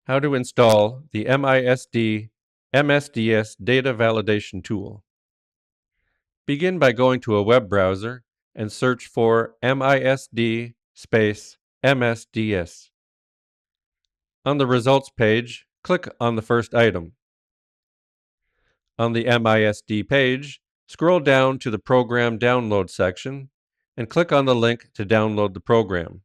How to install the MISD MSDS Data Validation Tool. Begin by going to a web browser and search for MISD MSDS. On the results page, click on the first item. On the MISD page, scroll down to the Program Download section and click on the link to download the program.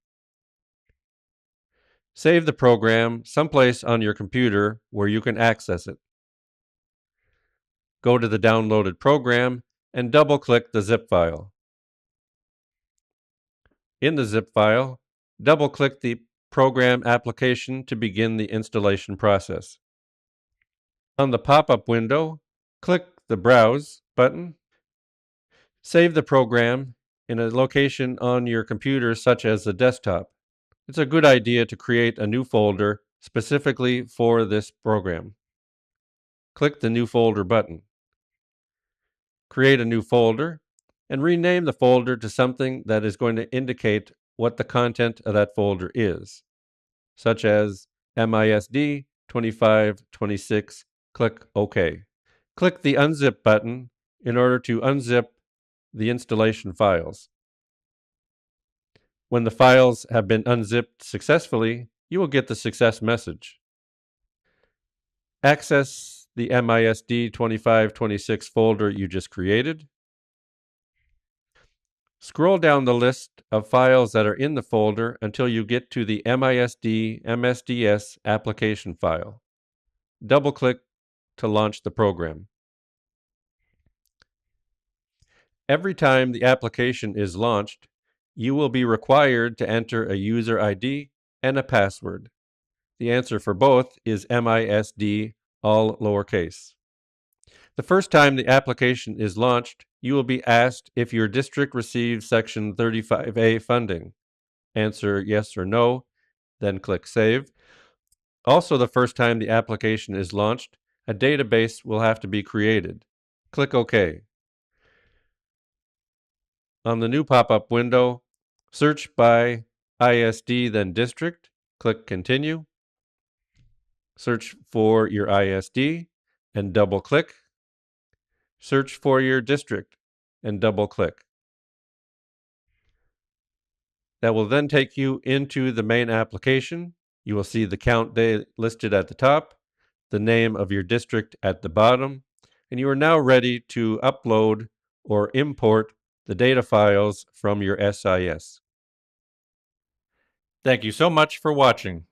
Save the program someplace on your computer where you can access it. Go to the downloaded program and double-click the zip file. In the zip file, double-click the program application to begin the installation process. On the pop-up window, click the Browse button. Save the program in a location on your computer such as the desktop. It's a good idea to create a new folder specifically for this program. Click the New Folder button. Create a new folder and rename the folder to something that is going to indicate what the content of that folder is, such as MISD 2526. Click OK. Click the Unzip button in order to unzip the installation files. When the files have been unzipped successfully, you will get the success message. Access the MISD 2526 folder you just created. Scroll down the list of files that are in the folder until you get to the MISD MSDS application file. Double-click to launch the program. Every time the application is launched, you will be required to enter a user ID and a password. The answer for both is MISD, all lowercase. The first time the application is launched, you will be asked if your district receives Section 35A funding. Answer yes or no, then click Save. Also, the first time the application is launched, a database will have to be created. Click OK. On the new pop-up window, search by ISD, then district. Click Continue. Search for your ISD and double-click. Search for your district and double-click. That will then take you into the main application. You will see the count day listed at the top, the name of your district at the bottom, and you are now ready to upload or import the data files from your SIS. Thank you so much for watching.